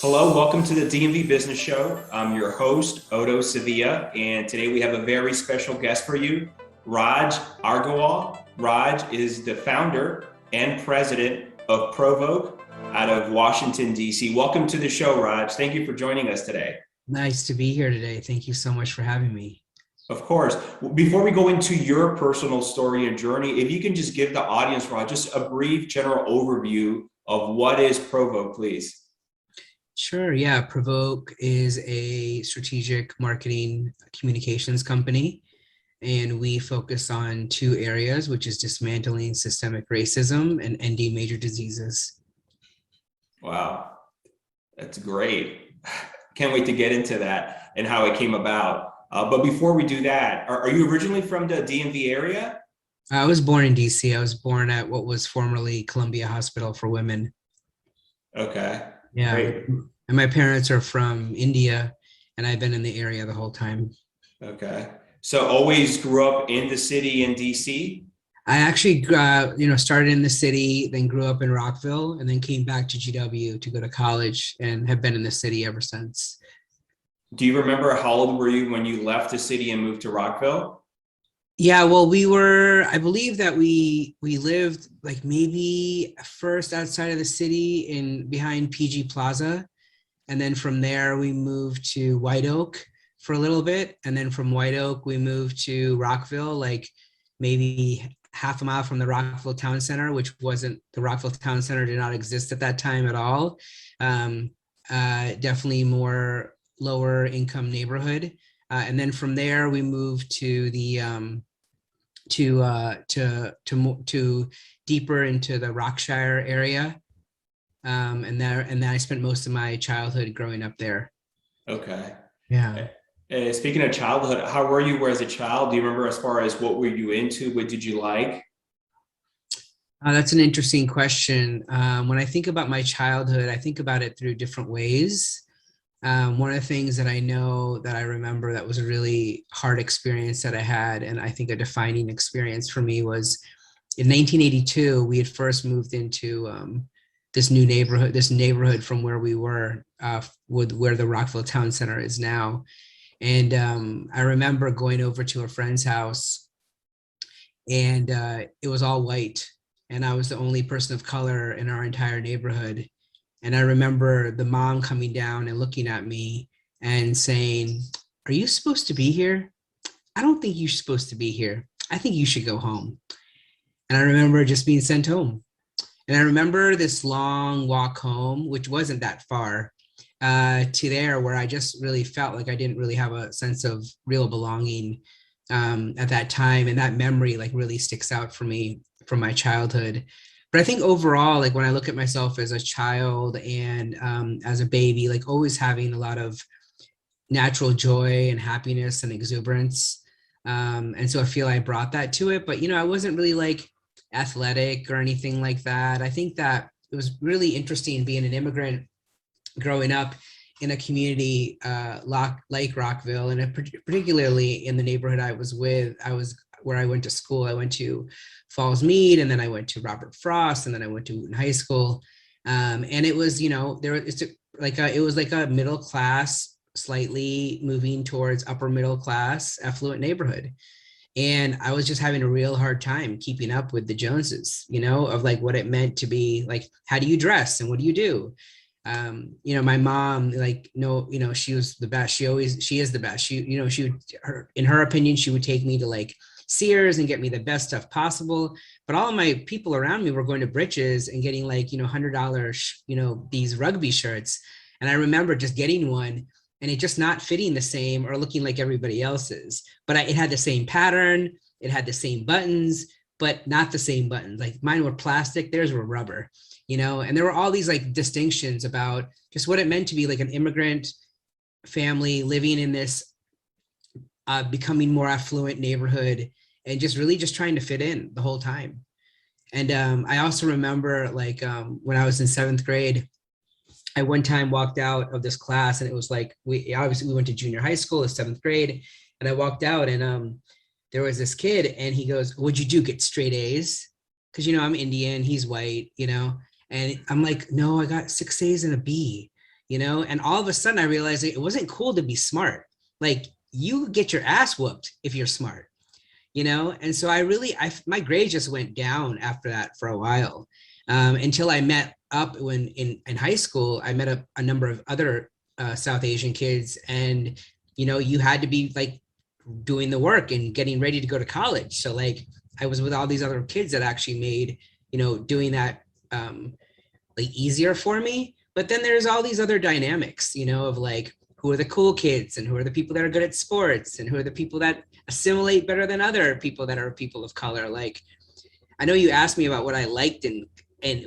Hello, welcome to the DMV Business Show. I'm your host, Otto Sevilla, and today we have a very special guest for you, Raj Aggarwal. Raj is the founder and president of Provoc out of Washington, D.C. Welcome to the show, Raj. Thank you for joining us today. Nice to be here today. Thank you so much for having me. Of course. Before we go into your personal story and journey, if you can just give the audience, Raj, just a brief general overview of what is Provoc, please. Sure. Yeah. Provoc is a strategic marketing communications company, and we focus on two areas, which is dismantling systemic racism and ending major diseases. Wow, that's great. Can't wait to get into that and how it came about. But before we do that, are you originally from the DMV area? I was born in DC. I was born at what was formerly Columbia Hospital for Women. Okay. Yeah. Great. And my parents are from India, and I've been in the area the whole time. Okay. So always grew up in the city in DC? I actually, started in the city, then grew up in Rockville, and then came back to GW to go to college and have been in the city ever since. Do you remember how old were you when you left the city and moved to Rockville? Yeah, well, I believe that we lived like maybe first outside of the city in behind PG Plaza. And then from there, we moved to White Oak for a little bit. And then from White Oak, we moved to Rockville, like maybe half a mile from the Rockville Town Center, which wasn't, the Rockville Town Center did not exist at that time at all. Definitely more lower income neighborhood. And then from there, we moved to the to deeper into the Rockshire area, and then I spent most of my childhood growing up there. Okay. Yeah. Speaking of childhood, how were you as a child? Do you remember as far as what were you into? What did you like? That's an interesting question. When I think about my childhood, I think about it through different ways. One of the things that I know that I remember that was a really hard experience that I had, and I think a defining experience for me, was in 1982, we had first moved into this neighborhood from where we were, with where the Rockville Town Center is now. And I remember going over to a friend's house, and it was all white, and I was the only person of color in our entire neighborhood. And I remember the mom coming down and looking at me and saying, "Are you supposed to be here? I don't think you're supposed to be here. I think you should go home." And I remember just being sent home. And I remember this long walk home, which wasn't that far, to there, where I just really felt like I didn't really have a sense of real belonging at that time. And that memory like really sticks out for me from my childhood. But I think overall, like when I look at myself as a child and as a baby, like always having a lot of natural joy and happiness and exuberance. And so I feel I brought that to it, but I wasn't really like athletic or anything like that. I think that it was really interesting being an immigrant growing up in a community like Rockville, and particularly in the neighborhood I was where I went to school. I went to Falls Mead, and then I went to Robert Frost, and then I went to Wooten High School. And it was, it was like a middle class, slightly moving towards upper middle class, affluent neighborhood. And I was just having a real hard time keeping up with the Joneses, of like what it meant to be like, how do you dress and what do you do? My mom, like, no, she was the best. She is the best. In her opinion, she would take me to like Sears and get me the best stuff possible. But all of my people around me were going to Britches and getting like, $100, these rugby shirts. And I remember just getting one and it just not fitting the same or looking like everybody else's. But it had the same pattern. It had the same buttons, but not the same buttons. Like mine were plastic, theirs were rubber. And there were all these like distinctions about just what it meant to be like an immigrant family living in this becoming more affluent neighborhood and just really just trying to fit in the whole time. And I also remember like when I was in 7th grade, I one time walked out of this class, and it was like, we went to junior high school, 7th grade, and I walked out, and there was this kid, and he goes, "What'd you do? Get straight A's?" Because I'm Indian, he's white, and I'm like, "No, I got 6 A's and a B." and all of a sudden I realized it wasn't cool to be smart. Like, you get your ass whooped if you're smart, and so my grades just went down after that for a while, until I met up when in high school. I met a number of other South Asian kids, and you had to be like doing the work and getting ready to go to college. So like I was with all these other kids that actually made doing that like easier for me. But then there's all these other dynamics, of like, who are the cool kids and who are the people that are good at sports and who are the people that assimilate better than other people that are people of color. Like, I know you asked me about what I liked and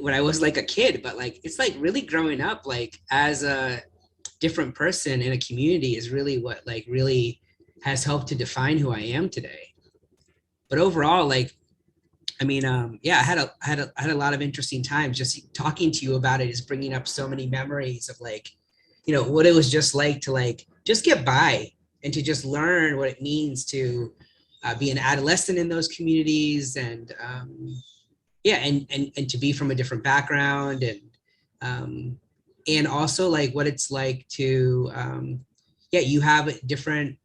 when I was like a kid, but like, it's like really growing up, like as a different person in a community is really what like really has helped to define who I am today. But overall, like, I mean, yeah, I had a lot of interesting times. Just talking to you about it is bringing up so many memories of like, what it was just like to like just get by and to just learn what it means to be an adolescent in those communities, and yeah, and to be from a different background, and also like what it's like to yeah, you have a different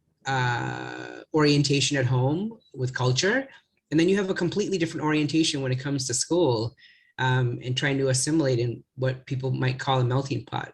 orientation at home with culture, and then you have a completely different orientation when it comes to school, and trying to assimilate in what people might call a melting pot.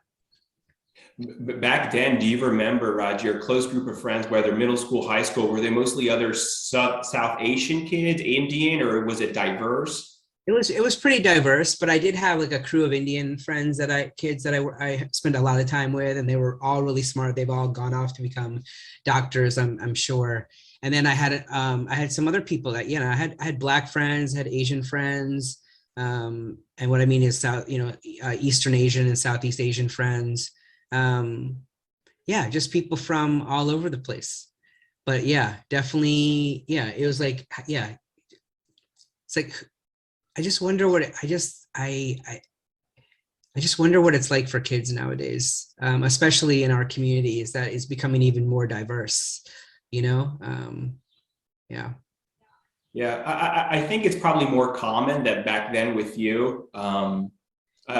But back then, do you remember, Raj, your close group of friends, whether middle school, high school, were they mostly other South Asian kids, Indian, or was it diverse? It was pretty diverse, but I did have like a crew of Indian friends kids that I spent a lot of time with, and they were all really smart. They've all gone off to become doctors, I'm sure. And then I had some other people that, I had Black friends, had Asian friends, and what I mean is Eastern Asian and Southeast Asian friends. Yeah, just people from all over the place. But yeah, definitely, yeah, it was like, yeah, it's like, I just wonder what I just wonder what it's like for kids nowadays, especially in our community, is that it's becoming even more diverse, yeah. Yeah, I think it's probably more common that back then with you. I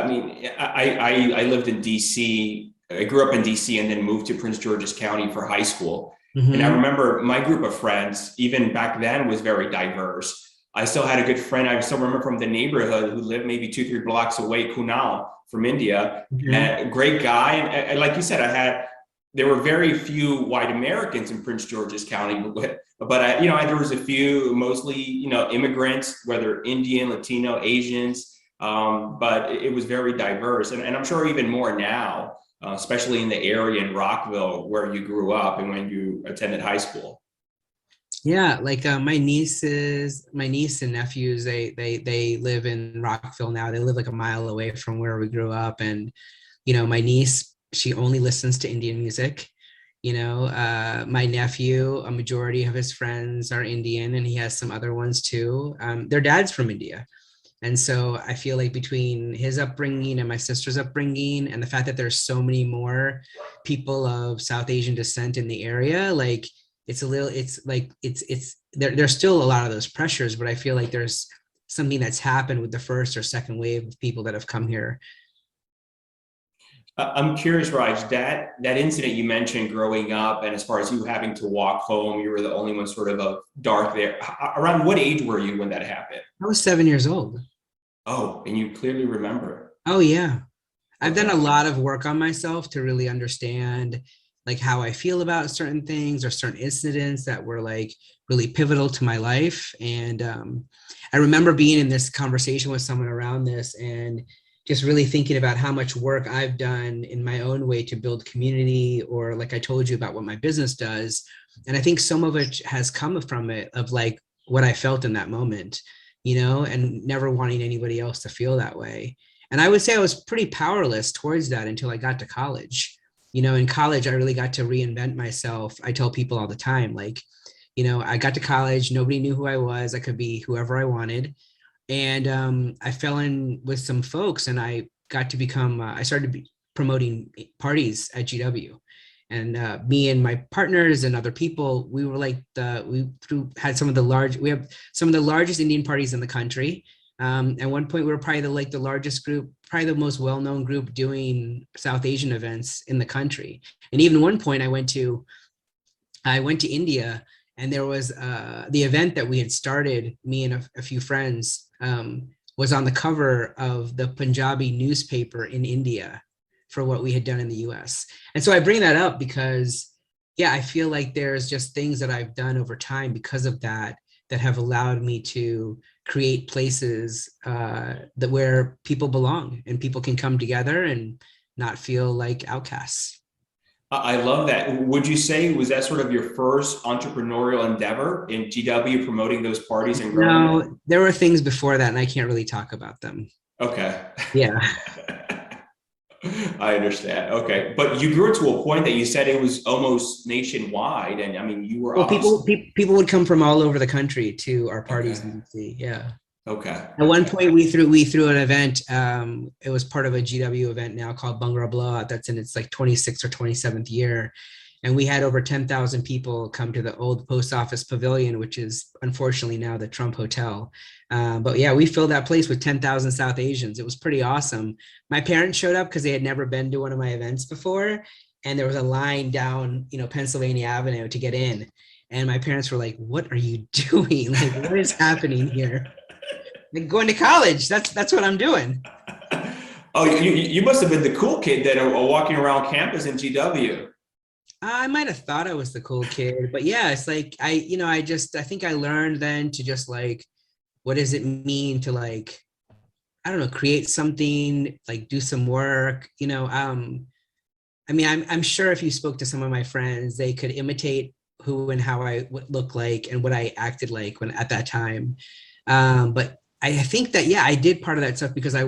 mean, I lived in DC. I grew up in DC and then moved to Prince George's County for high school. And I Mm-hmm. remember my group of friends, even back then, was very diverse. I still had a good friend I still remember from the neighborhood who lived maybe 2, 3 blocks away, Kunal from India. Mm-hmm. And a great guy. And like you said, there were very few white Americans in Prince George's County, but there was a few, mostly, immigrants, whether Indian, Latino, Asians, but it was very diverse. And I'm sure even more now, especially in the area in Rockville where you grew up and when you attended high school. Yeah, like my niece and nephews, they live in Rockville now. They live like a mile away from where we grew up, and my niece, she only listens to Indian music. My nephew, a majority of his friends are Indian, and he has some other ones too. Their dad's from India. And so I feel like between his upbringing and my sister's upbringing, and the fact that there's so many more people of South Asian descent in the area, like there's still a lot of those pressures, but I feel like there's something that's happened with the first or second wave of people that have come here. I'm curious, Raj, that incident you mentioned growing up, and as far as you having to walk home, you were the only one sort of dark there. Around what age were you when that happened? I was 7 years old. Oh, and you clearly remember. Oh yeah. I've done a Okay. lot of work on myself to really understand like how I feel about certain things or certain incidents that were like really pivotal to my life. And I remember being in this conversation with someone around this and just really thinking about how much work I've done in my own way to build community, or like I told you about what my business does. And I think some of it has come from it, of like what I felt in that moment, and never wanting anybody else to feel that way. And I would say I was pretty powerless towards that until I got to college. In college, I really got to reinvent myself. I tell people all the time, like, I got to college, nobody knew who I was. I could be whoever I wanted. And I fell in with some folks, and I got to become, I started promoting parties at GW. And me and my partners and other people, we were like we have some of the largest Indian parties in the country. At one point, we were probably the largest group probably the most well-known group doing South Asian events in the country. And even one point I went to India, and there was the event that we had started, me and a few friends, was on the cover of the Punjabi newspaper in India for what we had done in the US. And so I bring that up because, yeah, I feel like there's just things that I've done over time because of that have allowed me to create places that where people belong and people can come together and not feel like outcasts. I love that. Would you say, was that sort of your first entrepreneurial endeavor in GW, promoting those parties and growing? No, there were things before that and I can't really talk about them. Okay. Yeah. I understand. Okay. But you grew to a point that you said it was almost nationwide. And I mean, you were Well, obviously. people would come from all over the country to our parties Okay. in DC. Yeah. Okay. At one Okay. point, we threw an event. It was part of a GW event now called Bhangra Blowout. That's in its like 26th or 27th year, and we had over 10,000 people come to the old post office pavilion, which is unfortunately now the Trump Hotel. But yeah, we filled that place with 10,000 South Asians. It was pretty awesome. My parents showed up because they had never been to one of my events before, and there was a line down, Pennsylvania Avenue to get in. And my parents were like, "What are you doing? Like, what is happening here?" Like going to college. That's what I'm doing. Oh, you must have been the cool kid that are walking around campus in GW. I might have thought I was the cool kid, but yeah, it's like I think I learned then to just like, what does it mean to like, I don't know, create something, like do some work, I mean, I'm sure if you spoke to some of my friends, they could imitate who and how I would look like and what I acted like when at that time. But I think that, yeah, I did part of that stuff because I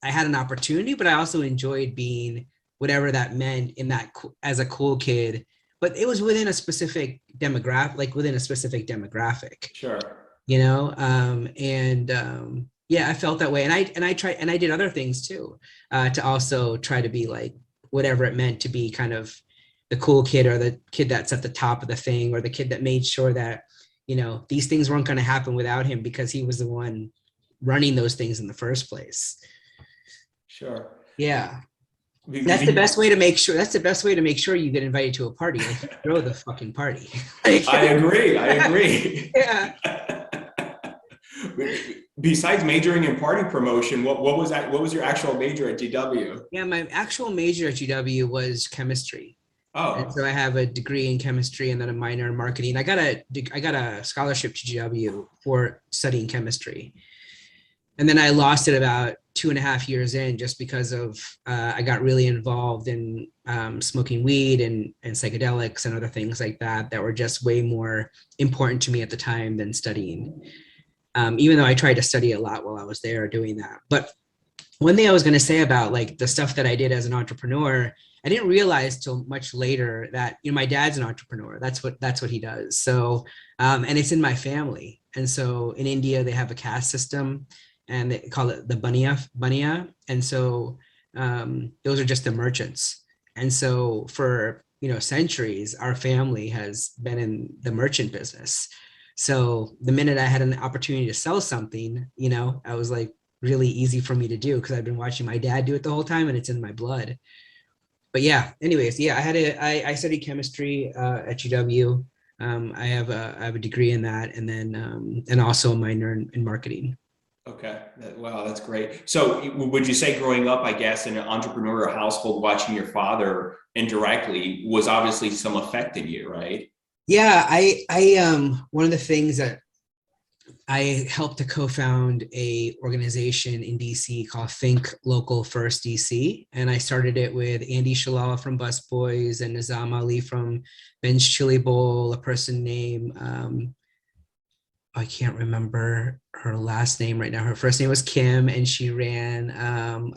had an opportunity, but I also enjoyed being whatever that meant in that as a cool kid. But it was within a specific demographic, Sure. Yeah, I felt that way, and I tried, and I did other things too, to also try to be like whatever it meant to be kind of the cool kid or the kid that's at the top of the thing or the kid that made sure that these things weren't going to happen without him because he was the one running those things in the first place. Sure. Yeah. That's the best way to make sure. That's the best way to make sure you get invited to a party. Like, throw the fucking party. Like, I agree. Yeah. Besides majoring in party promotion, what was that? What was your actual major at GW? Yeah, my actual major at GW was chemistry. And Oh, so I have a degree in chemistry and then a minor in marketing. I got a scholarship to GW for studying chemistry. And then I lost it about 2.5 years in just because of I got really involved in smoking weed and psychedelics and other things like that were just way more important to me at the time than studying. Even though I tried to study a lot while I was there doing that. But one thing I was going to say about like the stuff that I did as an entrepreneur, I didn't realize till much later that my dad's an entrepreneur. That's what he does. So and it's in my family. And so in India they have a caste system, and they call it the baniya. And so those are just the merchants. And so for centuries, our family has been in the merchant business. So the minute I had an opportunity to sell something, I was like really easy for me to do because I've been watching my dad do it the whole time and it's in my blood. But yeah, anyways, yeah, I studied chemistry at GW. I have a degree in that, and then and also a minor in marketing. okay. Wow, that's great. So would you say growing up, I guess, in an entrepreneurial household, watching your father indirectly was obviously some effect in you, right? Yeah, I one of the things that I helped to co-found a organization in DC called Think Local First DC, and I started it with Andy Shalala from Busboys and Nizam Ali from Ben's Chili Bowl, a person named I can't remember her last name right now. Her first name was Kim, and she ran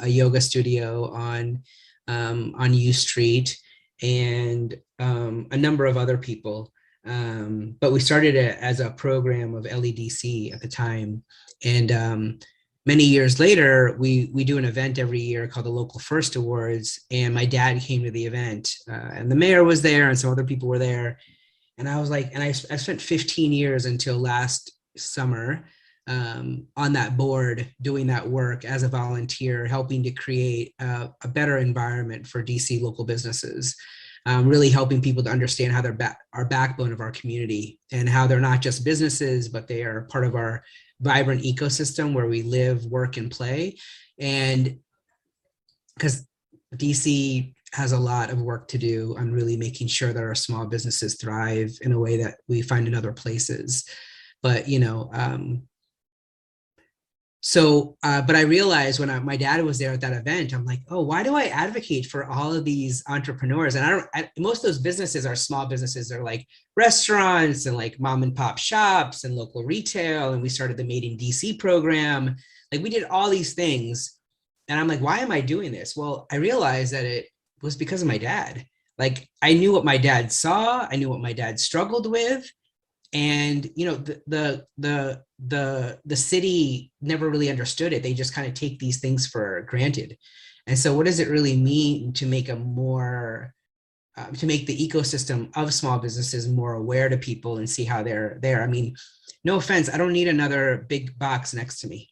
a yoga studio on U Street, and a number of other people. But we started it as a program of LEDC at the time, and many years later, we do an event every year called the Local First Awards, and my dad came to the event, and the mayor was there, and some other people were there. And I was like, and I spent 15 years until last summer on that board, doing that work as a volunteer, helping to create a better environment for DC local businesses. Really helping people to understand how they're our backbone of our community, and how they're not just businesses, but they are part of our vibrant ecosystem where we live, work, and play. And because DC has a lot of work to do on really making sure that our small businesses thrive in a way that we find in other places. But, but I realized when my dad was there at that event, I'm like, oh, why do I advocate for all of these entrepreneurs? And most of those businesses are small businesses. They're like restaurants and like mom and pop shops and local retail. And we started the Made in DC program. Like, we did all these things. And I'm like, why am I doing this? Well, I realized that it was because of my dad. Like, I knew what my dad saw. I knew what my dad struggled with. And, the city never really understood it. They just kind of take these things for granted. And so what does it really mean to make to make the ecosystem of small businesses more aware to people and see how they're there? I mean, no offense, I don't need another big box next to me.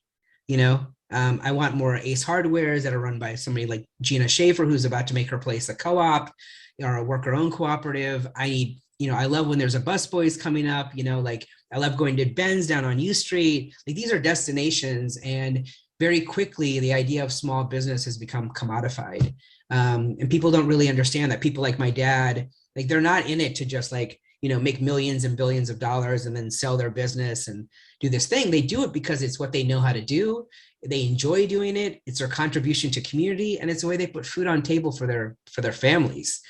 I want more Ace Hardwares that are run by somebody like Gina Schaefer, who's about to make her place a co-op or a worker-owned cooperative. I love when there's a busboys coming up, like I love going to Ben's down on U Street. Like, these are destinations, and very quickly the idea of small business has become commodified. And people don't really understand that people like my dad, like, they're not in it to just make millions and billions of dollars and then sell their business and do this thing. They do it because it's what they know how to do. They enjoy doing it. It's their contribution to community, and it's the way they put food on table for their families.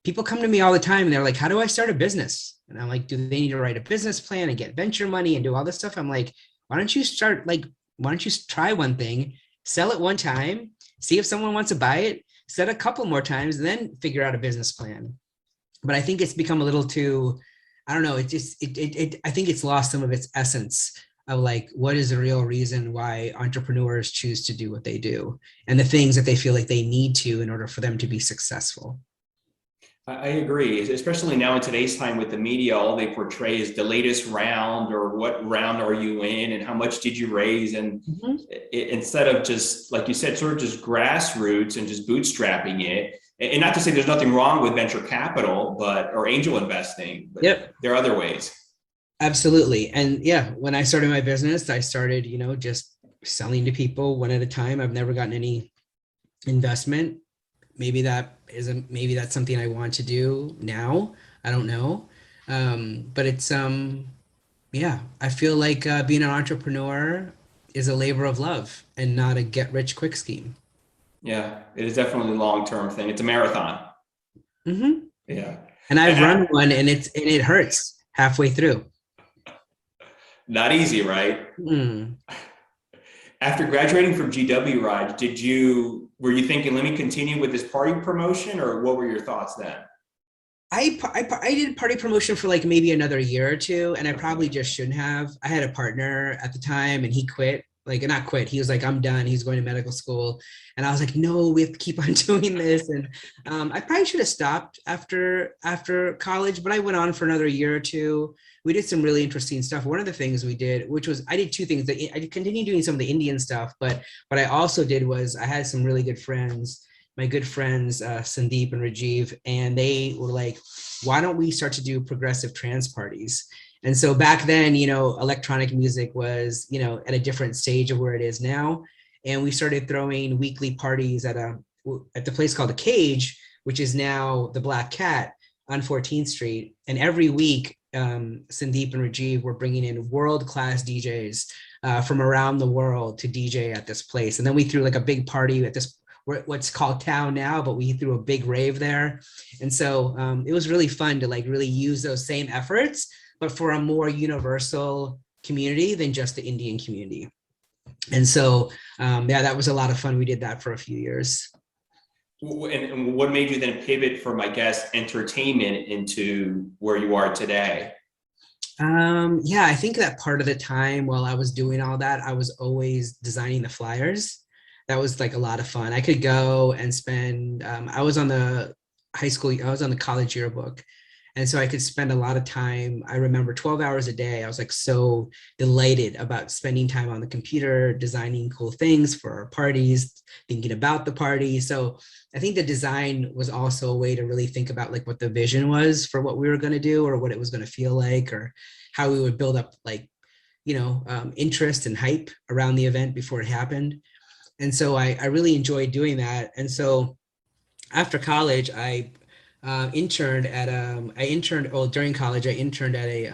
People come to me all the time and they're like, how do I start a business? And I'm like, do they need to write a business plan and get venture money and do all this stuff? I'm like, why don't you try one thing, sell it one time, see if someone wants to buy it, sell it a couple more times, and then figure out a business plan. But I think it's become a little too, I don't know, I think it's lost some of its essence of like, what is the real reason why entrepreneurs choose to do what they do and the things that they feel like they need to in order for them to be successful. I agree, especially now in today's time with the media. All they portray is the latest round, or what round are you in and how much did you raise? And instead of just, like you said, sort of just grassroots and just bootstrapping it. And not to say there's nothing wrong with venture capital, or angel investing, but there are other ways. Absolutely. And yeah, when I started my business, I started, just selling to people one at a time. I've never gotten any investment. Maybe that's something I want to do now. I don't know. But it's, I feel like being an entrepreneur is a labor of love and not a get rich quick scheme. Yeah, it is definitely a long-term thing. It's a marathon. Mm-hmm. Yeah. And I've run one, and it hurts halfway through. Not easy, right? Mm. After graduating from GW, Raj, were you thinking, let me continue with this party promotion, or what were your thoughts then? I did party promotion for like maybe another year or two, and I probably just shouldn't have. I had a partner at the time, and he quit. Like, not quit. He was like, I'm done. He's going to medical school. And I was like, no, we have to keep on doing this. And I probably should have stopped after college, but I went on for another year or two. We did some really interesting stuff. One of the things we did, which was, I did two things. I continued doing some of the Indian stuff, but what I also did was I had some really good friends, my good friends, Sandeep and Rajiv, and they were like, why don't we start to do progressive trance parties? And so back then, electronic music was, at a different stage of where it is now. And we started throwing weekly parties at the place called The Cage, which is now the Black Cat on 14th Street. And every week, Sandeep and Rajiv were bringing in world-class DJs from around the world to DJ at this place. And then we threw like a big party at this, what's called Town now, but we threw a big rave there. And so it was really fun to like really use those same efforts, but for a more universal community than just the Indian community. And so, that was a lot of fun. We did that for a few years. And what made you then pivot from, I guess, entertainment into where you are today? I think that part of the time while I was doing all that, I was always designing the flyers. That was like a lot of fun. I could go and spend, I was on the college yearbook. And so I could spend a lot of time. I remember 12 hours a day. I was like so delighted about spending time on the computer, designing cool things for our parties, thinking about the party. So I think the design was also a way to really think about like what the vision was for what we were going to do, or what it was going to feel like, or how we would build up like, interest and hype around the event before it happened. And so I really enjoyed doing that. And so after college, during college, I interned at a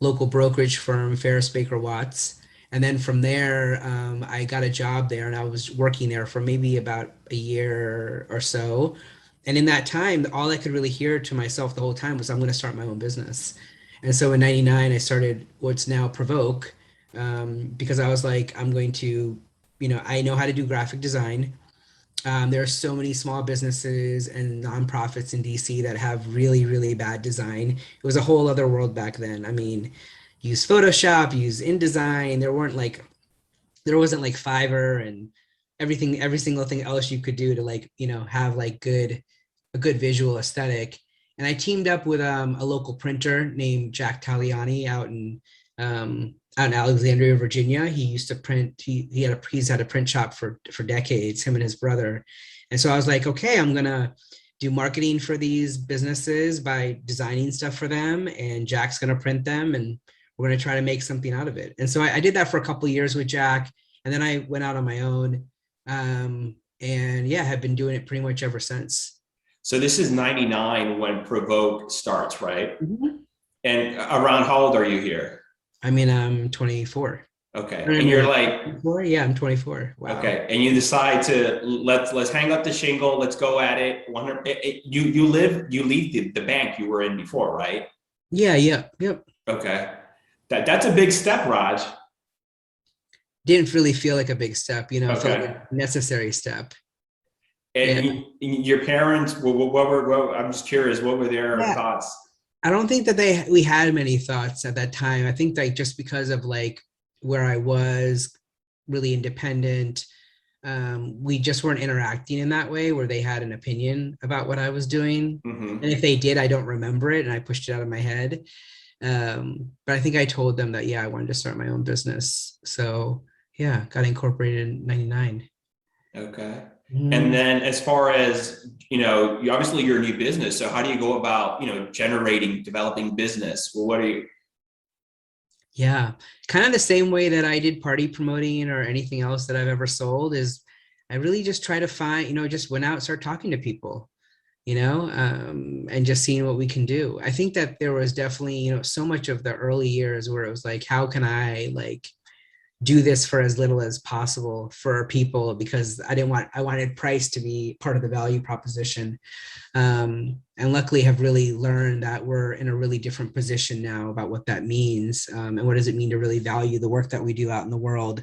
local brokerage firm, Ferris Baker Watts. And then from there, I got a job there, and I was working there for maybe about a year or so. And in that time, all I could really hear to myself the whole time was, I'm going to start my own business. And so in 99, I started what's now Provoc, because I was like, I'm going to, I know how to do graphic design. There are so many small businesses and nonprofits in DC that have really, really bad design. It was a whole other world back then. I mean, use Photoshop, use InDesign. There wasn't like Fiverr and every single thing else you could do to like, have like a good visual aesthetic. And I teamed up with a local printer named Jack Taliani out in Alexandria, Virginia. He used to print. He's had a print shop for decades. Him and his brother. And so I was like, okay, I'm gonna do marketing for these businesses by designing stuff for them, and Jack's gonna print them, and we're gonna try to make something out of it. And so I did that for a couple of years with Jack, and then I went out on my own, and yeah, have been doing it pretty much ever since. So this is 99 when Provoc starts, right? Mm-hmm. And around how old are you here? I mean, I'm 24. Okay. And you're like, 24? Yeah, I'm 24. Wow. okay. And you decide to let's hang up the shingle. Let's go at it. You leave the bank you were in before, right? Yeah. Yep. Okay. That's a big step, Raj. Didn't really feel like a big step, it felt like Okay. a necessary step. And Yeah. your parents, I'm just curious, what were their Yeah. thoughts? I don't think that we had many thoughts at that time. I think like just because of like where I was really independent, we just weren't interacting in that way where they had an opinion about what I was doing. Mm-hmm. And if they did, I don't remember it, and I pushed it out of my head. But I think I told them that, yeah, I wanted to start my own business. So yeah, got incorporated in 99. Okay. And Mm. then as far as, you obviously you're a new business. So how do you go about, developing business? Well, what are you? Yeah, kind of the same way that I did party promoting or anything else that I've ever sold is I really just try to find, just went out and start talking to people, and just seeing what we can do. I think that there was definitely, so much of the early years where it was like, how can I like do this for as little as possible for people, because I wanted price to be part of the value proposition. And luckily have really learned that we're in a really different position now about what that means, and what does it mean to really value the work that we do out in the world.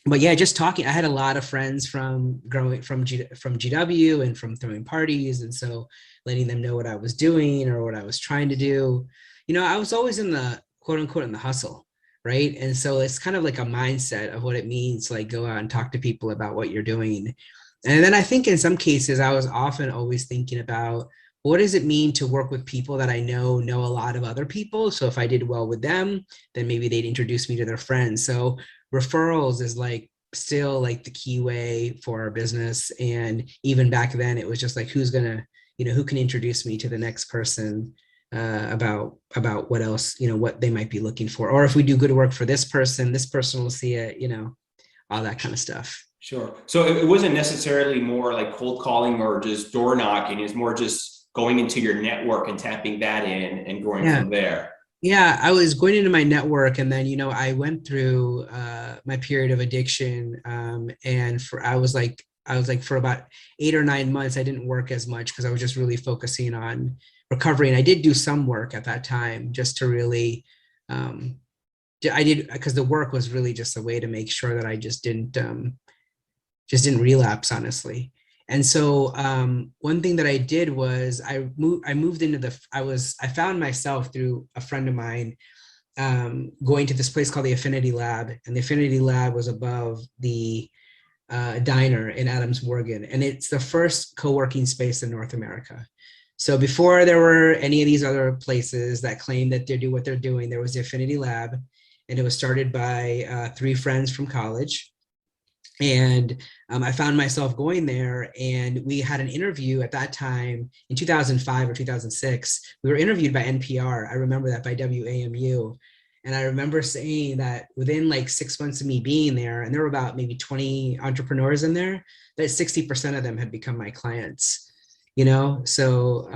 But yeah, just talking, I had a lot of friends from growing from GW and from throwing parties. And so letting them know what I was doing or what I was trying to do, I was always in the quote unquote in the hustle. Right. And so it's kind of like a mindset of what it means to like go out and talk to people about what you're doing. And then I think in some cases, I was often always thinking about what does it mean to work with people that I know a lot of other people. So if I did well with them, then maybe they'd introduce me to their friends. So referrals is like still like the key way for our business. And even back then, it was just like, who's gonna, who can introduce me to the next person about what else, what they might be looking for, or if we do good work for this person will see it, all that kind of stuff. Sure. So it wasn't necessarily more like cold calling or just door knocking. It's more just going into your network and tapping that in and growing from there. Yeah, I was going into my network, and then I went through my period of addiction, and I was like for about 8 or 9 months, I didn't work as much because I was just really focusing on recovery. And I did do some work at that time just to really, I did, because the work was really just a way to make sure that I just didn't relapse, honestly. And so one thing that I did was I moved into I found myself through a friend of mine going to this place called the Affinity Lab. And the Affinity Lab was above the diner in Adams Morgan. And it's the first co-working space in North America. So before there were any of these other places that claim that they do what they're doing, there was the Affinity Lab, and it was started by three friends from college. And I found myself going there, and we had an interview at that time in 2005 or 2006. We were interviewed by NPR. I remember that, by WAMU. And I remember saying that within like 6 months of me being there, and there were about maybe 20 entrepreneurs in there, that 60% of them had become my clients, you know? So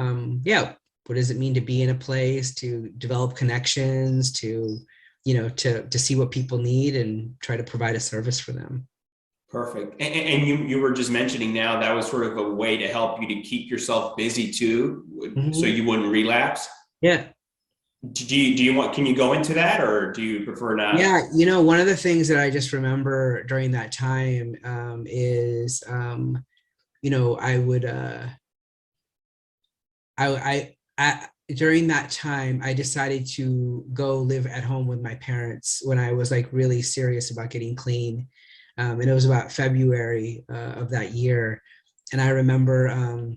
yeah, what does it mean to be in a place, to develop connections, to, you know, to see what people need and try to provide a service for them. Perfect. And you were just mentioning now that was sort of a way to help you to keep yourself busy too, so Mhm. you wouldn't relapse. Yeah. Do you want, can you go into that, or do you prefer not? Yeah, you know, one of the things that I just remember during that time is, you know, during that time, I decided to go live at home with my parents when I was like really serious about getting clean. And it was about February of that year. And I remember,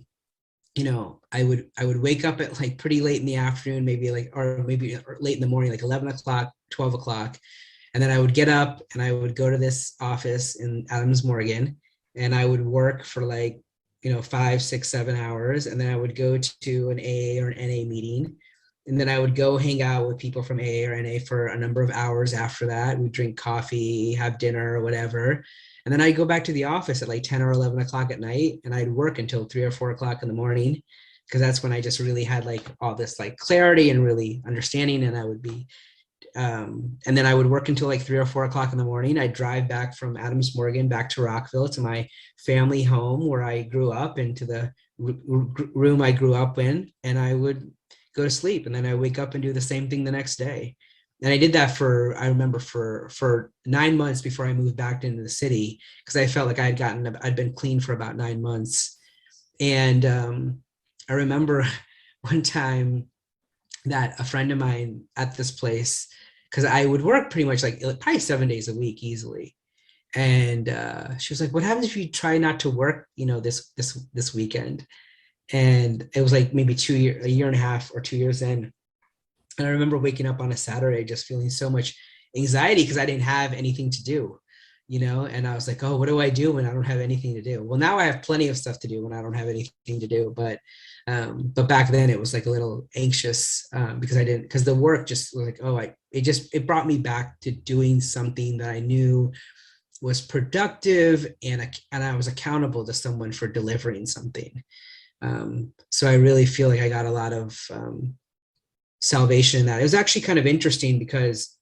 you know, I would wake up at like pretty late in the afternoon, maybe like, or maybe late in the morning, like 11 o'clock, 12 o'clock. And then I would get up and I would go to this office in Adams Morgan, and I would work for like, you know, 5, 6, 7 hours. And then I would go to an AA or an NA meeting. And then I would go hang out with people from AA or NA for a number of hours after that. We'd drink coffee, have dinner, or whatever. And then I'd go back to the office at like 10 or 11 o'clock at night, and I'd work until 3 or 4 o'clock in the morning, because that's when I just really had like all this like clarity and really understanding. And I would be and then I would work until like 3 or 4 o'clock in the morning. I'd drive back from Adams Morgan back to Rockville, to my family home where I grew up, into the room I grew up in, and I would go to sleep. And then I wake up and do the same thing the next day. And I did that for, I remember, for 9 months before I moved back into the city, because I felt like I'd been clean for about 9 months. And I remember one time that a friend of mine at this place, because I would work pretty much like probably 7 days a week easily. And she was like, "What happens if you try not to work, you know, this weekend?" And it was like maybe a year and a half or 2 years in. And I remember waking up on a Saturday just feeling so much anxiety because I didn't have anything to do, you know? And I was like, oh, what do I do when I don't have anything to do? Well, now I have plenty of stuff to do when I don't have anything to do. But back then it was like a little anxious because because the work just was like, it brought me back to doing something that I knew was productive, and I was accountable to someone for delivering something. So I really feel like I got a lot of salvation in that. It was actually kind of interesting because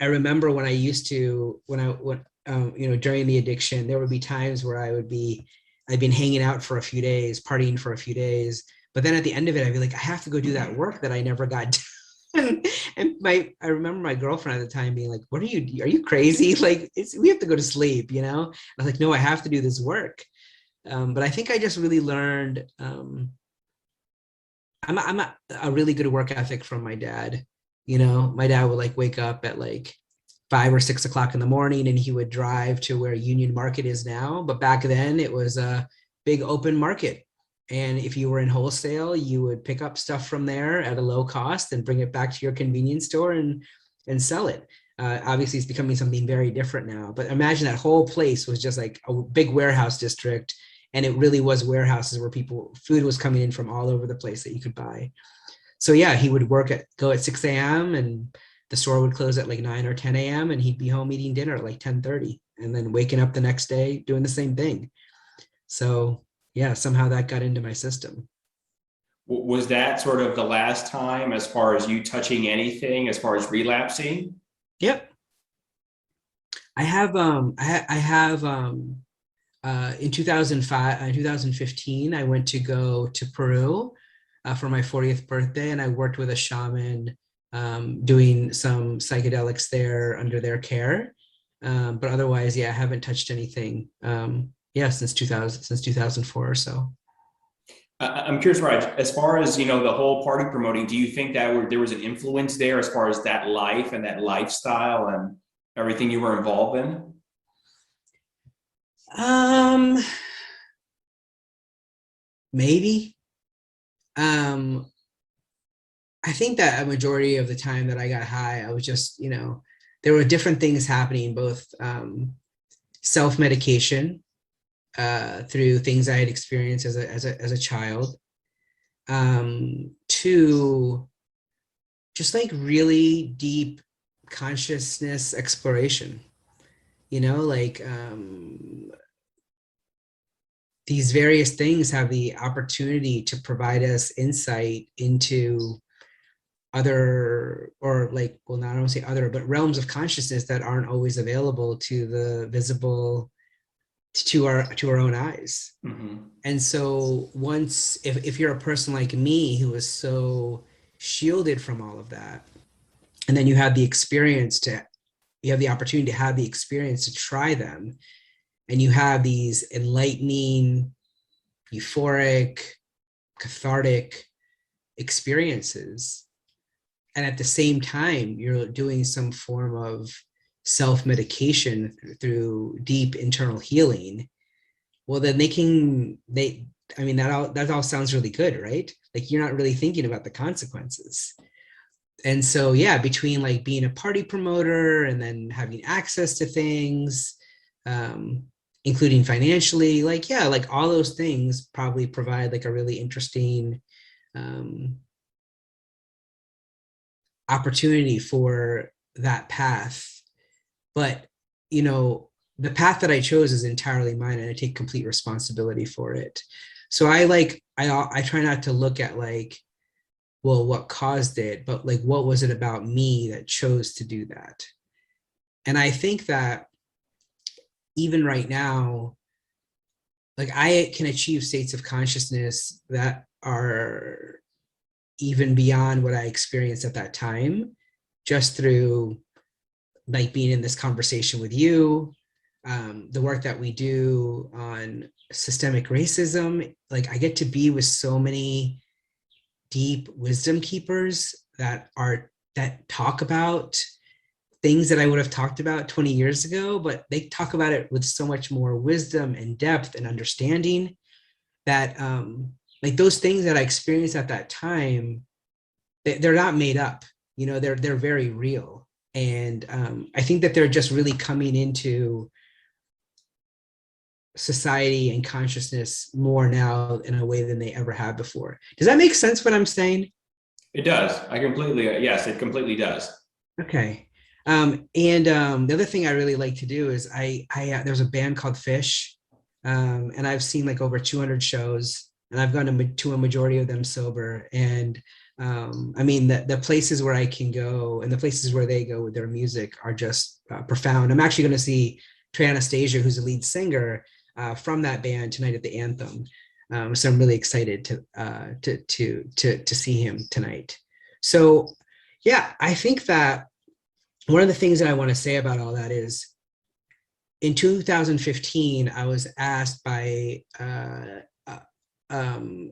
I remember when I used to, you know, during the addiction, there would be times where I'd been hanging out for a few days, partying for a few days. But then at the end of it, I'd be like, I have to go do that work that I never got done. And I remember my girlfriend at the time being like, are you crazy? Like, we have to go to sleep, you know? I was like, no, I have to do this work. But I think I just really learned, I'm a really good work ethic from my dad. You know, my dad would like wake up at like 5 or 6 o'clock in the morning, and he would drive to where Union Market is now. But back then it was a big open market. And if you were in wholesale, you would pick up stuff from there at a low cost and bring it back to your convenience store and sell it. Obviously, it's becoming something very different now. But imagine that whole place was just like a big warehouse district, and it really was warehouses where food was coming in from all over the place that you could buy. So yeah, he would go at 6 a.m. and the store would close at like 9 or 10 a.m. and he'd be home eating dinner at like 10:30, and then waking up the next day doing the same thing. So yeah, somehow that got into my system. Was that sort of the last time, as far as you touching anything, as far as relapsing? Yep. I have in 2005, 2015, I went to go to Peru for my 40th birthday, and I worked with a shaman doing some psychedelics there under their care. But otherwise, yeah, I haven't touched anything. Yeah, since 2004 or so. I'm curious, Raj, as far as, you know, the whole party promoting, do you think that there was an influence there as far as that life and that lifestyle and everything you were involved in? Um, Maybe. I think that a majority of the time that I got high, I was just, there were different things happening, both self-medication through things I had experienced as a child, to just like really deep consciousness exploration, like these various things have the opportunity to provide us insight into other, or like, well, not I don't say other, but realms of consciousness that aren't always available to the visible, to our own eyes. Mm-hmm. And so once, if you're a person like me who was so shielded from all of that, and then you have the opportunity to have the experience to try them, and you have these enlightening, euphoric, cathartic experiences, and at the same time you're doing some form of self-medication through deep internal healing, well, then that all sounds really good, right? Like, you're not really thinking about the consequences. And so, yeah, between like being a party promoter and then having access to things, including financially, like, yeah, like all those things probably provide like a really interesting opportunity for that path. But, the path that I chose is entirely mine, and I take complete responsibility for it. So I try not to look at like, well, what caused it, but like, what was it about me that chose to do that? And I think that even right now, like, I can achieve states of consciousness that are even beyond what I experienced at that time, just through like being in this conversation with you, the work that we do on systemic racism. Like, I get to be with so many deep wisdom keepers that talk about things that I would have talked about 20 years ago, but they talk about it with so much more wisdom and depth and understanding, that like those things that I experienced at that time, they're not made up, they're very real. And I think that they're just really coming into society and consciousness more now in a way than they ever have before. Does that make sense what I'm saying? It does. Yes, it completely does. Okay. The other thing I really like to do is there's a band called Fish, and I've seen like over 200 shows, and I've gone to a majority of them sober. And I mean, the places where I can go and the places where they go with their music are just profound. I'm actually going to see Trey Anastasia, who's a lead singer from that band, tonight at the Anthem. So I'm really excited to see him tonight. So yeah, I think that one of the things that I want to say about all that is, in 2015, I was asked by WAMU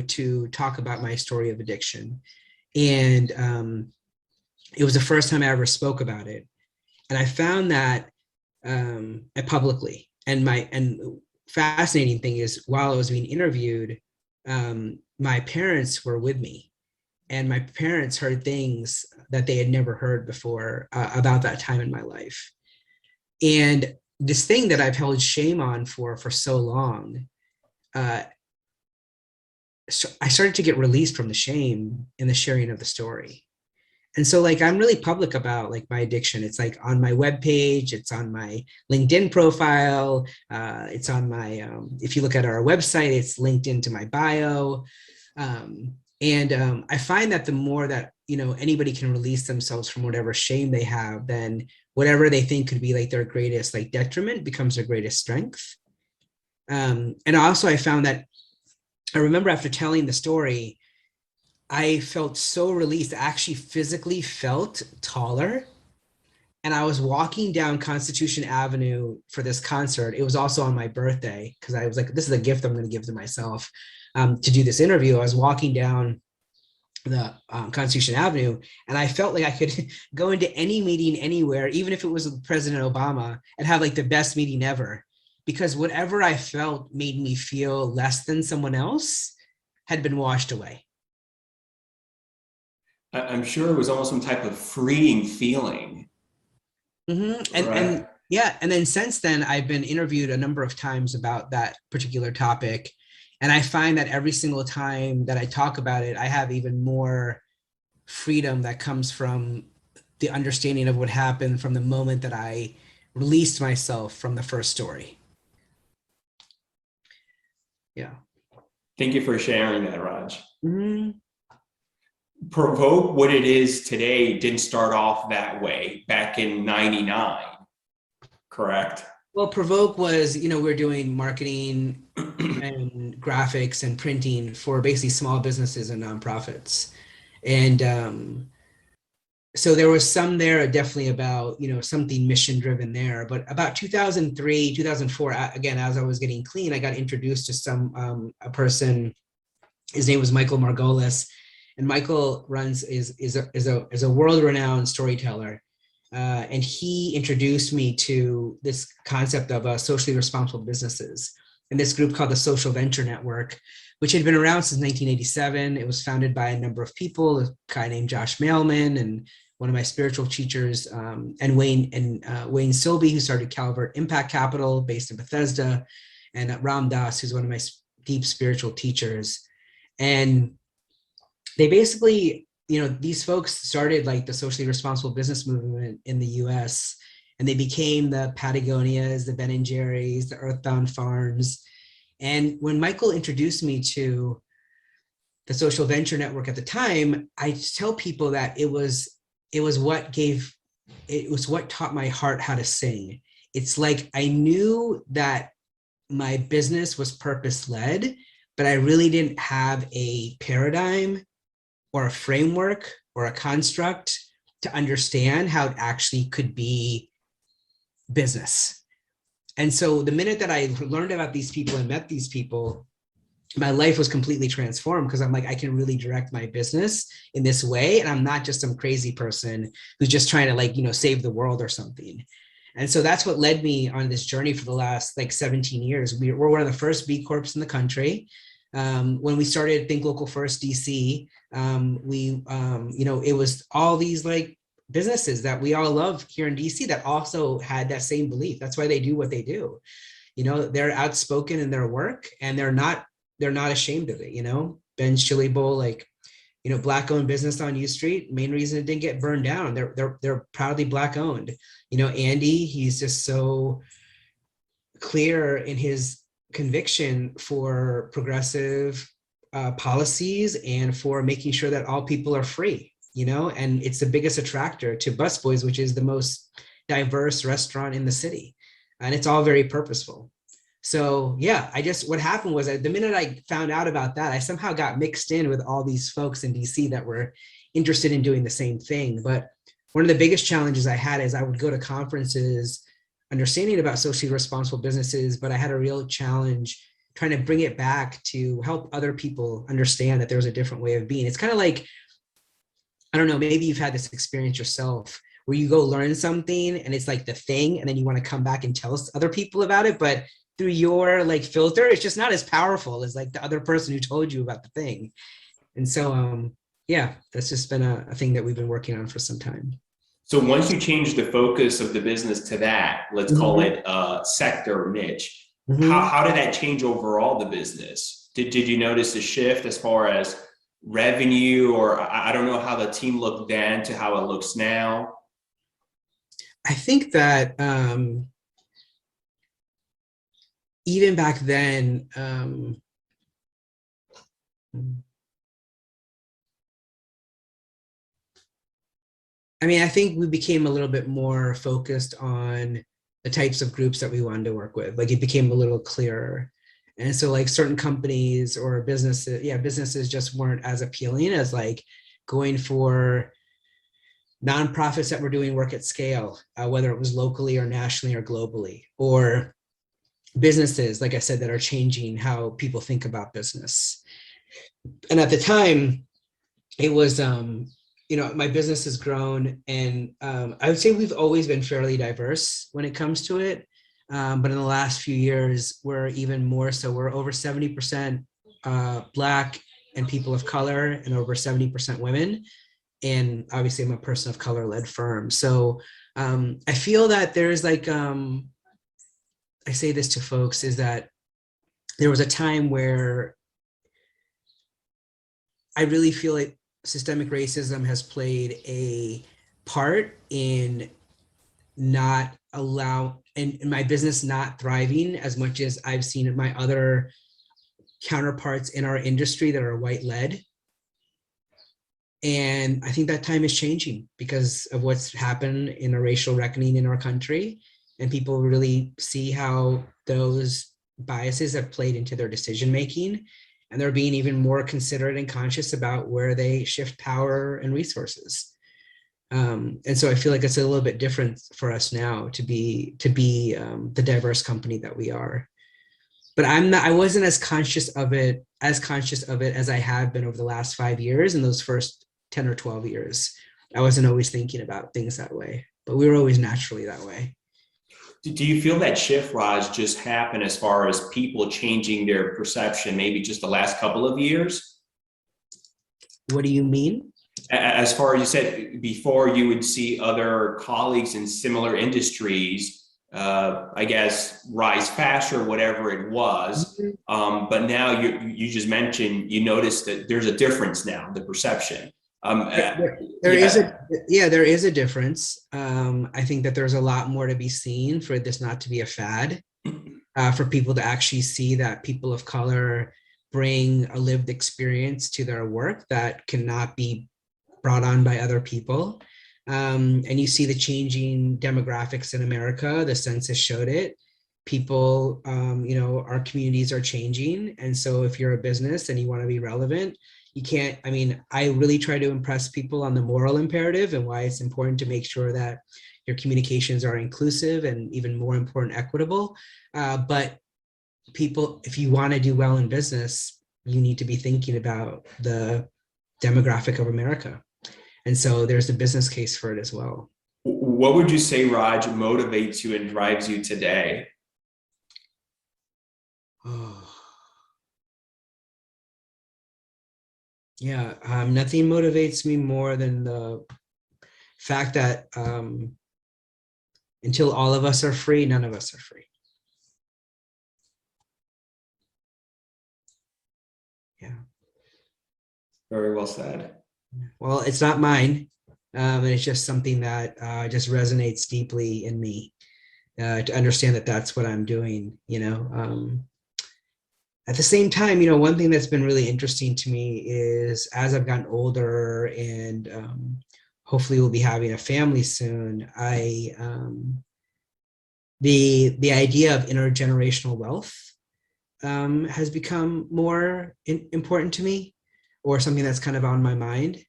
to talk about my story of addiction, and it was the first time I ever spoke about it. And I found that publicly. And fascinating thing is, while I was being interviewed, my parents were with me, and my parents heard things that they had never heard before about that time in my life. And this thing that I've held shame on for so long, so I started to get released from the shame in the sharing of the story. And so like, I'm really public about like my addiction. It's like on my webpage, it's on my LinkedIn profile, it's on my, if you look at our website, it's linked into my bio. I find that the more that, anybody can release themselves from whatever shame they have, then whatever they think could be like their greatest like detriment becomes their greatest strength. And also I found that, I remember after telling the story, I felt so released. I actually physically felt taller. And I was walking down Constitution Avenue for this concert. It was also on my birthday, because I was like, this is a gift I'm going to give to myself to do this interview. I was walking down the Constitution Avenue, and I felt like I could go into any meeting anywhere, even if it was with President Obama, and have like the best meeting ever. because whatever I felt made me feel less than someone else had been washed away. I'm sure it was almost some type of freeing feeling. Mm-hmm. Right. And yeah, and then since then, I've been interviewed a number of times about that particular topic. And I find that every single time that I talk about it, I have even more freedom that comes from the understanding of what happened from the moment that I released myself from the first story. Yeah. Thank you for sharing that, Raj. Mm-hmm. Provoc, what it is today, didn't start off that way back in '99, correct? Well, Provoc was, we're doing marketing and graphics and printing for basically small businesses and nonprofits. And so there was some there definitely about, something mission driven there. But about 2003, 2004, again, as I was getting clean, I got introduced to a person. His name was Michael Margolis. And Michael is a world-renowned storyteller. And he introduced me to this concept of socially responsible businesses and this group called the Social Venture Network, which had been around since 1987. It was founded by a number of people, a guy named Josh Mailman and one of my spiritual teachers, and Wayne Silby, who started Calvert Impact Capital based in Bethesda, and Ram Das, who's one of my deep spiritual teachers. And they basically, these folks started like the socially responsible business movement in the US, and they became the Patagonias, the Ben and Jerry's, the Earthbound Farms. And when Michael introduced me to the Social Venture Network at the time, I tell people that it was what taught my heart how to sing. It's like I knew that my business was purpose-led, but I really didn't have a paradigm or a framework or a construct to understand how it actually could be business. And so the minute that I learned about these people and met these people, my life was completely transformed, because I'm like, I can really direct my business in this way. And I'm not just some crazy person who's just trying to save the world or something. And so that's what led me on this journey for the last 17 years. We're one of the first B Corps in the country. When we started Think Local First DC, it was all these businesses that we all love here in DC that also had that same belief. That's why they do what they do. They're outspoken in their work, and they're not ashamed of it. Ben's Chili Bowl, Black owned business on U Street. Main reason it didn't get burned down. They're proudly Black owned. Andy, he's just so clear in his conviction for progressive policies and for making sure that all people are free, and it's the biggest attractor to Busboys, which is the most diverse restaurant in the city. And it's all very purposeful. So yeah, what happened was that the minute I found out about that, I somehow got mixed in with all these folks in DC that were interested in doing the same thing. But one of the biggest challenges I had is I would go to conferences understanding about socially responsible businesses, but I had a real challenge trying to bring it back to help other people understand that there's a different way of being. It's kind of like, I don't know, maybe you've had this experience yourself where you go learn something and it's like the thing, and then you want to come back and tell other people about it, but through your filter, it's just not as powerful as the other person who told you about the thing. And so, yeah, that's just been a thing that we've been working on for some time. So once you change the focus of the business to that, let's call it a sector or niche, how did that change overall the business? Did you notice a shift as far as revenue, or I don't know how the team looked then to how it looks now? I think that even back then, I think we became a little bit more focused on the types of groups that we wanted to work with. It became a little clearer. And so certain companies or businesses just weren't as appealing as going for nonprofits that were doing work at scale, whether it was locally or nationally or globally, or businesses, like I said, that are changing how people think about business. And at the time, it was, my business has grown, and I would say we've always been fairly diverse when it comes to it. But in the last few years, we're even more so. We're over 70% Black and people of color, and over 70% women. And obviously, I'm a person of color-led firm. So I feel that there's like, I say this to folks, is that there was a time where I really feel like systemic racism has played a part in not allow in my business not thriving as much as I've seen my other counterparts in our industry that are white led. And I think that time is changing because of what's happened in a racial reckoning in our country. And people really see how those biases have played into their decision making. And they're being even more considerate and conscious about where they shift power and resources. And so I feel like it's a little bit different for us now to be the diverse company that we are. But I wasn't as conscious of it as I have been over the last 5 years and those first 10 or 12 years. I wasn't always thinking about things that way, but we were always naturally that way. Do you feel that shift, Raj, just happened as far as people changing their perception, maybe just the last couple of years? What do you mean? As far as you said before, you would see other colleagues in similar industries, I guess, rise faster, whatever it was. But now you just mentioned, you noticed that there's a difference now, the perception. There is a difference. I think that there's a lot more to be seen for this not to be a fad, for people to actually see that people of color bring a lived experience to their work that cannot be brought on by other people. And you see the changing demographics in America. The census showed it. People, our communities are changing. And so if you're a business and you want to be relevant, you can't, I really try to impress people on the moral imperative and why it's important to make sure that your communications are inclusive and even more important, equitable. But people, if you want to do well in business, you need to be thinking about the demographic of America. And so there's a business case for it as well. What would you say, Raj, motivates you and drives you today? Yeah, nothing motivates me more than the fact that until all of us are free, none of us are free. Yeah. Very well said. Well, it's not mine. And it's just something that just resonates deeply in me to understand that that's what I'm doing, At the same time, one thing that's been really interesting to me is as I've gotten older and hopefully we'll be having a family soon, the idea of intergenerational wealth has become more important to me, or something that's kind of on my mind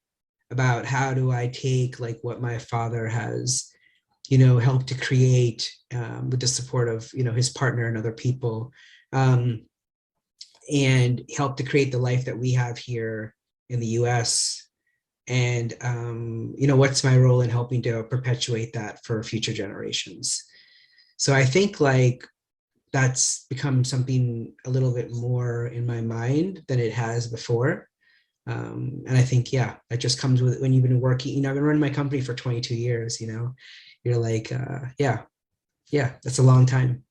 about how do I take like what my father has, helped to create with the support of, his partner and other people. And help to create the life that we have here in the US. And, what's my role in helping to perpetuate that for future generations? So I think like that's become something a little bit more in my mind than it has before. And I think, that just comes with when you've been working, I've been running my company for 22 years, you're like, that's a long time.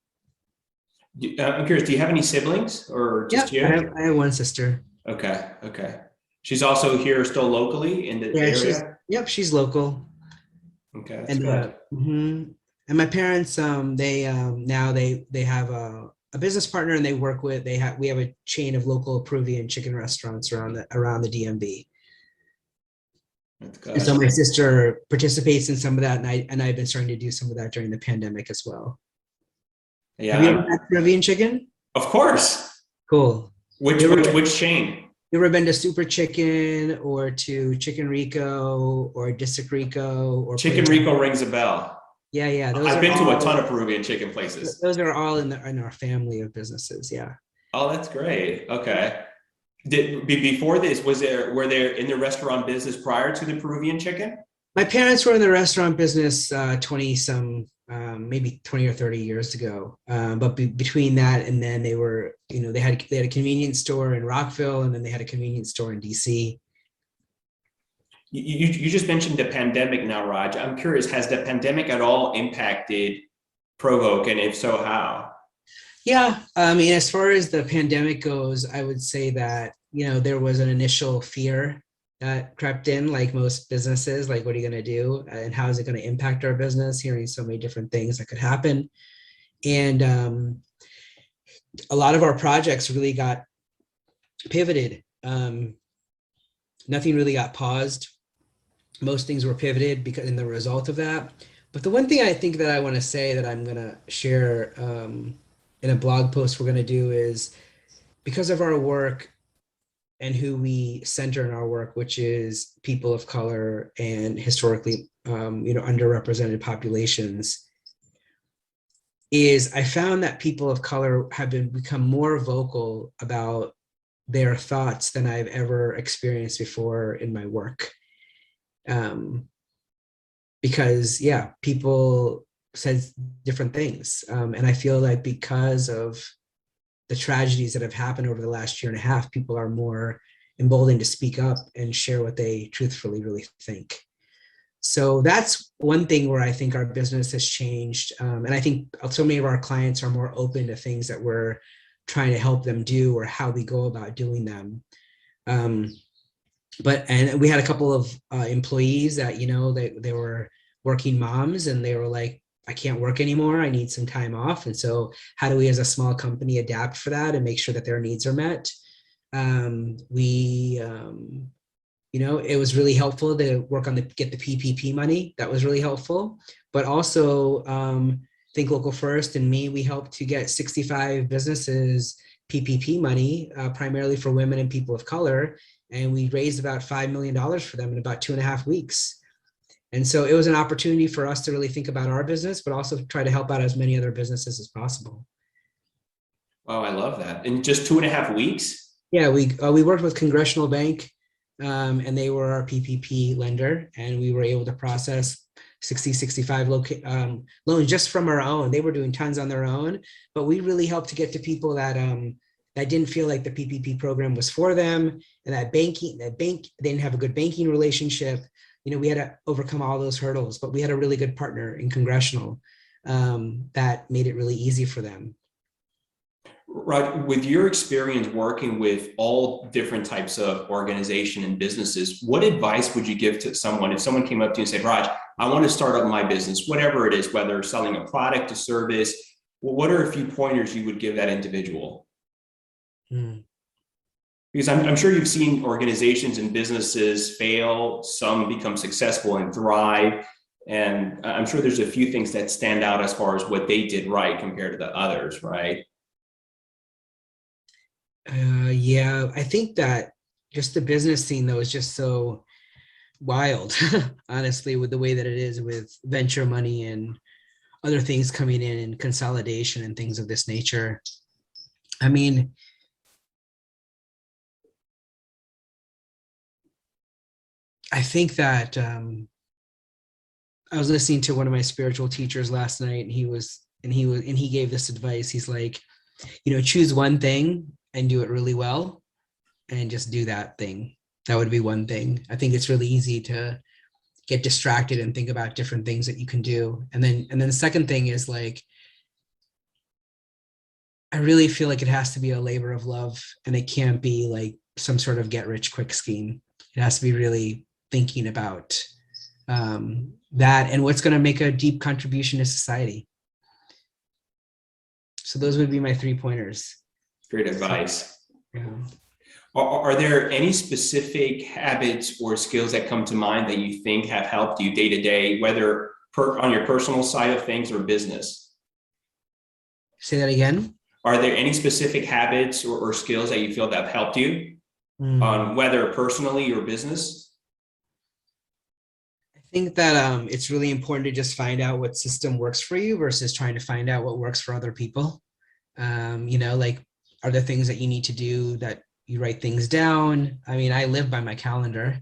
I'm curious, do you have any siblings or just you? I have one sister. Okay. She's also here still locally in the area? She's local. Okay, that's good. And my parents, they have a business partner and we have a chain of local Peruvian chicken restaurants around the DMV. That's good. And so my sister participates in some of that, and I've been starting to do some of that during the pandemic as well. Yeah. Have you ever had Peruvian chicken? Of course. Cool. Which chain? You ever been to Super Chicken or to Chicken Rico or District Rico or Chicken Rico rings a bell. Yeah. I've been to a ton of Peruvian chicken places. Those are all in our family of businesses. Yeah. Oh, that's great. Okay. Before this, were there in the restaurant business prior to the Peruvian chicken? My parents were in the restaurant business 20 maybe 20 or 30 years ago. But between that and then they were, they had a convenience store in Rockville, and then they had a convenience store in DC. You just mentioned the pandemic now, Raj. I'm curious, has the pandemic at all impacted Provoc, and if so, how? Yeah, I mean, as far as the pandemic goes, I would say that, there was an initial fear that crept in, like most businesses, like, what are you going to do? And how is it going to impact our business? Hearing so many different things that could happen. And a lot of our projects really got pivoted. Nothing really got paused. Most things were pivoted because in the result of that. But the one thing I think that I want to say that I'm going to share in a blog post we're going to do is, because of our work and who we center in our work, which is people of color and historically, underrepresented populations, is I found that people of color have become more vocal about their thoughts than I've ever experienced before in my work. Because people said different things. And I feel like because of the tragedies that have happened over the last year and a half, people are more emboldened to speak up and share what they truthfully really think. So that's one thing where I think our business has changed. And I think so many of our clients are more open to things that we're trying to help them do or how we go about doing them. And we had a couple of employees that, they were working moms, and they were like, I can't work anymore. I need some time off. And so how do we as a small company adapt for that and make sure that their needs are met? It was really helpful to work on get the PPP money. That was really helpful. But also Think Local First and me, we helped to get 65 businesses PPP money, primarily for women and people of color. And we raised about $5 million for them in about 2.5 weeks. And so it was an opportunity for us to really think about our business, but also try to help out as many other businesses as possible. Wow, I love that. In just 2.5 weeks? Yeah, we worked with Congressional Bank, and they were our PPP lender, and we were able to process 65 loans just from our own. They were doing tons on their own, but we really helped to get to people that didn't feel like the PPP program was for them, and that bank didn't have a good banking relationship. We had to overcome all those hurdles, but we had a really good partner in Congressional that made it really easy for them. Right. With your experience working with all different types of organization and businesses, what advice would you give to someone if someone came up to you and said, Raj, I want to start up my business, whatever it is, whether selling a product, a service, what are a few pointers you would give that individual? Because I'm sure you've seen organizations and businesses fail, some become successful and thrive. And I'm sure there's a few things that stand out as far as what they did right compared to the others, right? I think that just the business scene, though, is just so wild, honestly, with the way that it is with venture money and other things coming in and consolidation and things of this nature. I mean, I think that I was listening to one of my spiritual teachers last night, and he gave this advice. He's like, choose one thing and do it really well, and just do that thing. That would be one thing. I think it's really easy to get distracted and think about different things that you can do. And then the second thing is, like, I really feel like it has to be a labor of love, and it can't be like some sort of get rich quick scheme. It has to be really thinking about that and what's going to make a deep contribution to society. So those would be my 3 pointers. Great advice. Yeah. Are there any specific habits or skills that come to mind that you think have helped you day to day, whether on your personal side of things or business? Say that again. Are there any specific habits or skills that you feel that have helped you on whether personally or business? I think that it's really important to just find out what system works for you versus trying to find out what works for other people. Like, are there things that you need to do that you write things down? I mean, I live by my calendar.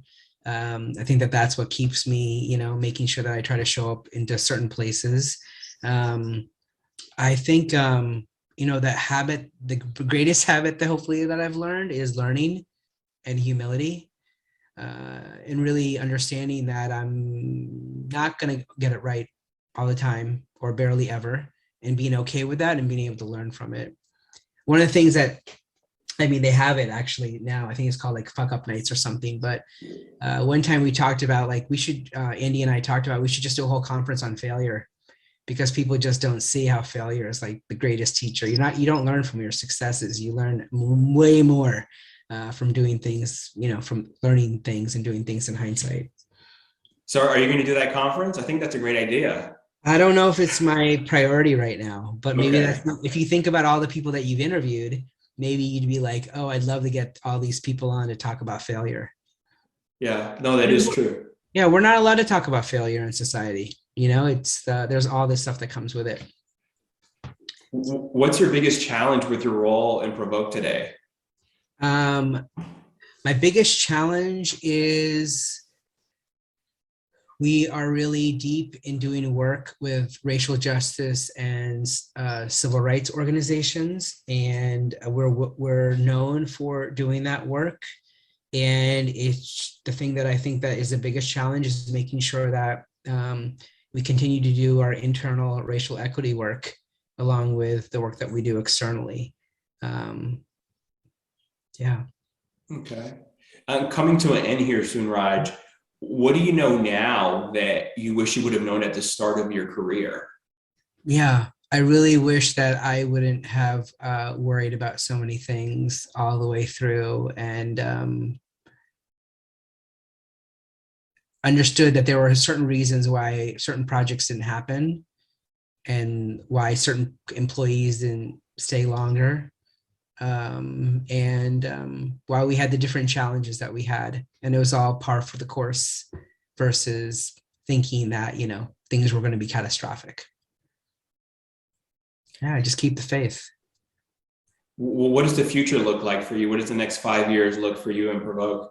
I think that that's what keeps me, making sure that I try to show up into certain places. I think, that habit, the greatest habit that hopefully that I've learned is learning and humility, and really understanding that I'm not going to get it right all the time or barely ever, and being okay with that and being able to learn from it. One of the things that, they have it actually now, I think it's called like fuck up nights or something. But one time we talked about like, we should, Andy and I talked about, we should just do a whole conference on failure, because people just don't see how failure is like the greatest teacher. You don't learn from your successes. You learn way more from doing things, from learning things and doing things in hindsight. So are you going to do that conference? I think that's a great idea. I don't know if it's my priority right now, but maybe Okay. if you think about all the people that you've interviewed, maybe you'd be like, oh, I'd love to get all these people on to talk about failure. Yeah, no, that is true. Yeah, we're not allowed to talk about failure in society. It's there's all this stuff that comes with it. What's your biggest challenge with your role in Provoc today? My biggest challenge is we are really deep in doing work with racial justice and civil rights organizations, and we're known for doing that work. And it's the thing that I think that is the biggest challenge is making sure that we continue to do our internal racial equity work along with the work that we do externally. Yeah. Okay. Coming to an end here soon, Raj, what do you know now that you wish you would have known at the start of your career? Yeah, I really wish that I wouldn't have worried about so many things all the way through, and understood that there were certain reasons why certain projects didn't happen and why certain employees didn't stay longer, and why we had the different challenges that we had. And it was all par for the course versus thinking that, things were going to be catastrophic. Yeah, just keep the faith. Well, what does the future look like for you? What does the next 5 years look for you in Provoc?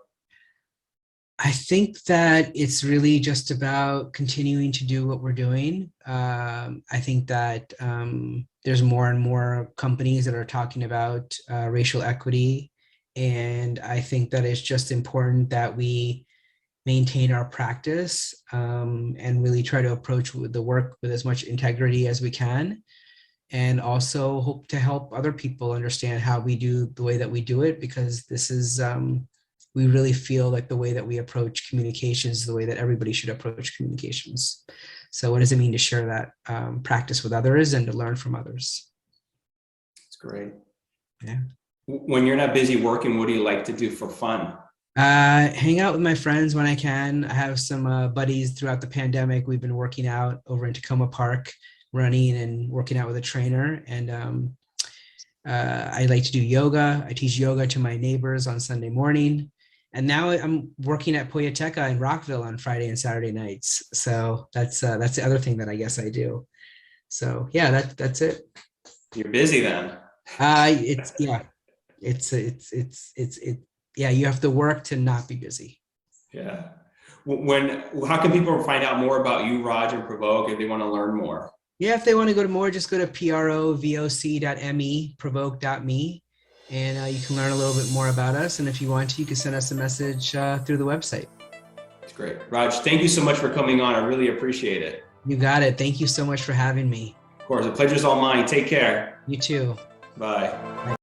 I think that it's really just about continuing to do what we're doing. I think that there's more and more companies that are talking about racial equity. And I think that it's just important that we maintain our practice and really try to approach the work with as much integrity as we can. And also hope to help other people understand how we do the way that we do it, because this is, we really feel like the way that we approach communications is the way that everybody should approach communications. So what does it mean to share that practice with others and to learn from others? That's great. Yeah. When you're not busy working, what do you like to do for fun? Hang out with my friends when I can. I have some buddies throughout the pandemic. We've been working out over in Tacoma Park, running and working out with a trainer. And I like to do yoga. I teach yoga to my neighbors on Sunday morning. And now I'm working at Poyateca in Rockville on Friday and Saturday nights. So that's the other thing that I guess I do. So yeah, that's it. You're busy then. Yeah, you have to work to not be busy. Yeah. How can people find out more about you, Raj, and Provoc if they want to learn more? Yeah, if they want to go to more, just go to provoc.me, provoc.me, and you can learn a little bit more about us. And if you want to, you can send us a message through the website. That's great. Raj, thank you so much for coming on. I really appreciate it. You got it. Thank you so much for having me. Of course, the pleasure's all mine. Take care. You too. Bye.